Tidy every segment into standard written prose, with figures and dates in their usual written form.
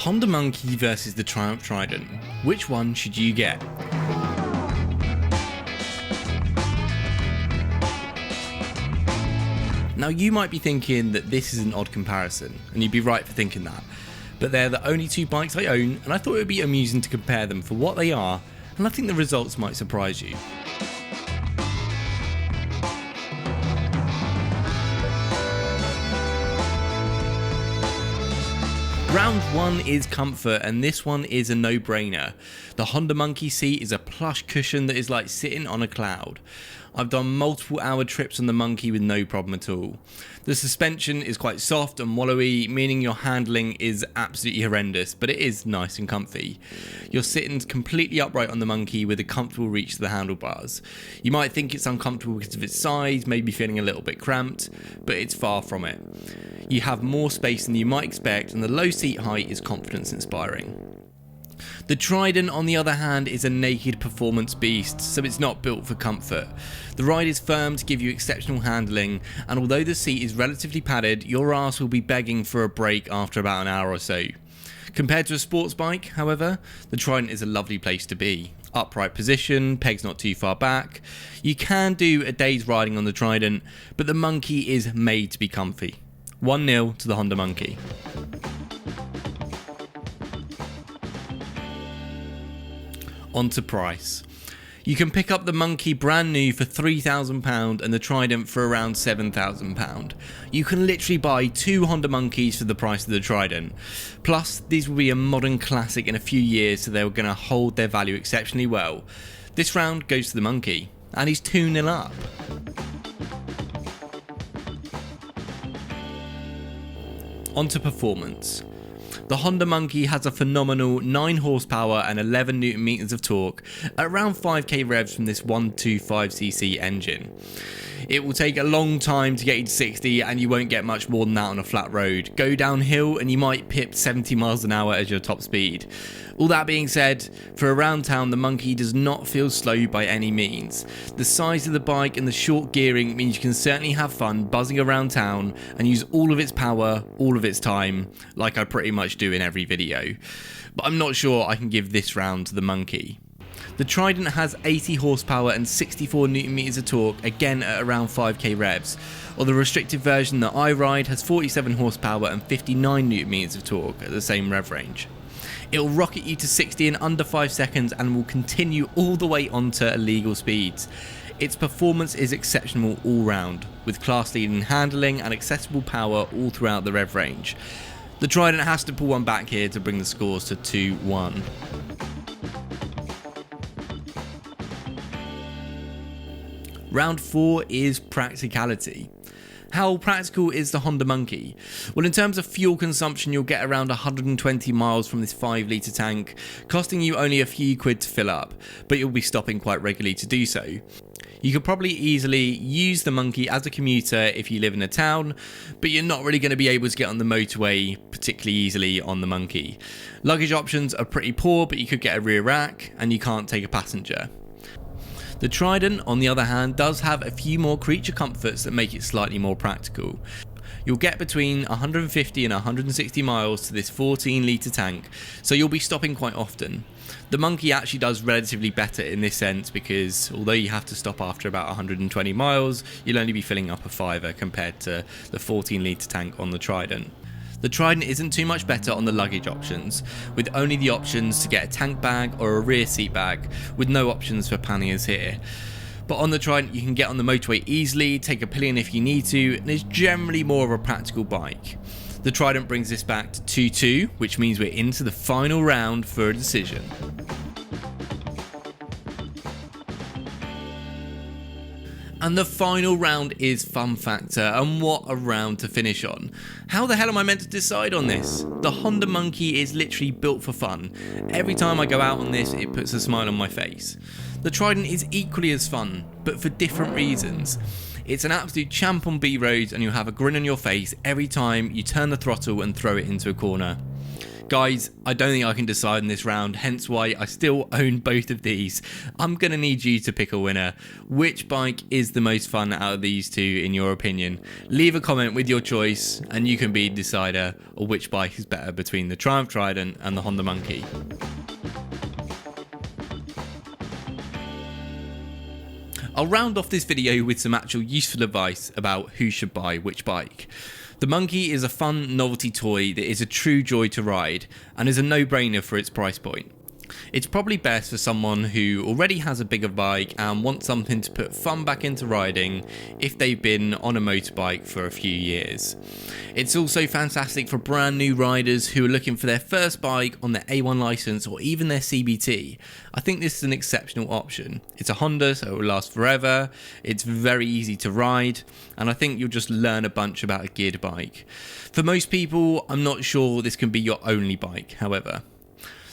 Honda Monkey versus the Triumph Trident. Which one should you get? Now you might be thinking that this is an odd comparison, and you'd be right for thinking that. But they're the only two bikes I own, and I thought it would be amusing to compare them for what they are, and I think the results might surprise you. Round 1 is comfort, and this one is a no-brainer. The Honda Monkey seat is a plush cushion that is like sitting on a cloud. I've done multiple hour trips on the Monkey with no problem at all. The suspension is quite soft and wallowy, meaning your handling is absolutely horrendous, but it is nice and comfy. You're sitting completely upright on the Monkey with a comfortable reach to the handlebars. You might think it's uncomfortable because of its size, maybe feeling a little bit cramped, but it's far from it. You have more space than you might expect, and the low seat height is confidence inspiring. The Trident, on the other hand, is a naked performance beast, so it's not built for comfort. The ride is firm to give you exceptional handling, and although the seat is relatively padded, your arse will be begging for a break after about an hour or so. Compared to a sports bike, however, the Trident is a lovely place to be. Upright position, pegs not too far back. You can do a day's riding on the Trident, but the Monkey is made to be comfy. 1-0 to the Honda Monkey. On to price. You can pick up the Monkey brand new for £3,000 and the Trident for around £7,000. You can literally buy two Honda Monkeys for the price of the Trident. Plus, these will be a modern classic in a few years, so they're going to hold their value exceptionally well. This round goes to the Monkey, and he's 2-0 up. On to performance. The Honda Monkey has a phenomenal 9 horsepower and 11 Newton meters of torque at around 5k revs from this 125cc engine. It will take a long time to get you to 60, and you won't get much more than that on a flat road. Go downhill and you might pip 70 miles an hour as your top speed. All that being said, for around town the Monkey does not feel slow by any means. The size of the bike and the short gearing means you can certainly have fun buzzing around town and use all of its power, all of its time, like I pretty much do in every video. But I'm not sure I can give this round to the Monkey. The Trident has 80 horsepower and 64 Newton meters of torque, again at around 5k revs, while the restricted version that I ride has 47 horsepower and 59 Newton meters of torque at the same rev range. It'll rocket you to 60 in under 5 seconds and will continue all the way onto illegal speeds. Its performance is exceptional all round, with class-leading handling and accessible power all throughout the rev range. The Trident has to pull one back here to bring the scores to 2-1. Round 4 is Practicality. How practical is the Honda Monkey? Well, in terms of fuel consumption, you'll get around 120 miles from this 5-litre tank, costing you only a few quid to fill up, but you'll be stopping quite regularly to do so. You could probably easily use the Monkey as a commuter if you live in a town, but you're not really going to be able to get on the motorway particularly easily on the Monkey. Luggage options are pretty poor, but you could get a rear rack, and you can't take a passenger. The Trident, on the other hand, does have a few more creature comforts that make it slightly more practical. You'll get between 150 and 160 miles to this 14-litre tank, so you'll be stopping quite often. The Monkey actually does relatively better in this sense because although you have to stop after about 120 miles, you'll only be filling up a fiver compared to the 14-litre tank on the Trident. The Trident isn't too much better on the luggage options, with only the options to get a tank bag or a rear seat bag, with no options for panniers here. But on the Trident you can get on the motorway easily, take a pillion if you need to, and is generally more of a practical bike. The Trident brings this back to 2-2, which means we're into the final round for a decision. And the final round is Fun Factor, and what a round to finish on. How the hell am I meant to decide on this? The Honda Monkey is literally built for fun. Every time I go out on this, it puts a smile on my face. The Trident is equally as fun, but for different reasons. It's an absolute champ on B roads, and you'll have a grin on your face every time you turn the throttle and throw it into a corner. Guys, I don't think I can decide in this round, hence why I still own both of these. I'm going to need you to pick a winner. Which bike is the most fun out of these two in your opinion? Leave a comment with your choice and you can be the decider of which bike is better between the Triumph Trident and the Honda Monkey. I'll round off this video with some actual useful advice about who should buy which bike. The Monkey is a fun novelty toy that is a true joy to ride and is a no-brainer for its price point. It's probably best for someone who already has a bigger bike and wants something to put fun back into riding if they've been on a motorbike for a few years. It's also fantastic for brand new riders who are looking for their first bike on their A1 license or even their CBT. I think this is an exceptional option. It's a Honda, so it will last forever, it's very easy to ride, and I think you'll just learn a bunch about a geared bike. For most people, I'm not sure this can be your only bike, however.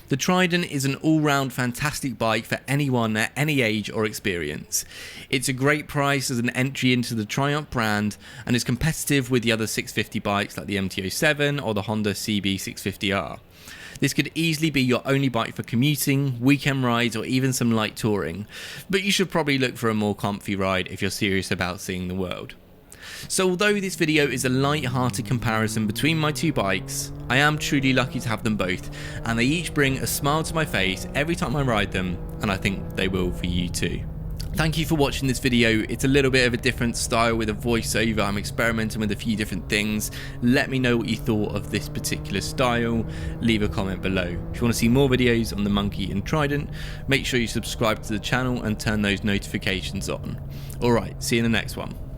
The Trident is an all-round fantastic bike for anyone at any age or experience. It's a great price as an entry into the Triumph brand and is competitive with the other 650 bikes like the MT-07 or the Honda CB650R. This could easily be your only bike for commuting, weekend rides or even some light touring, but you should probably look for a more comfy ride if you're serious about seeing the world. So although this video is a light-hearted comparison between my two bikes, I am truly lucky to have them both, and they each bring a smile to my face every time I ride them, and I think they will for you too. Thank you for watching this video. It's a little bit of a different style with a voiceover. I'm experimenting with a few different things. Let me know what you thought of this particular style. Leave a comment below. If you want to see more videos on the Monkey and Trident, make sure you subscribe to the channel and turn those notifications on. Alright, see you in the next one.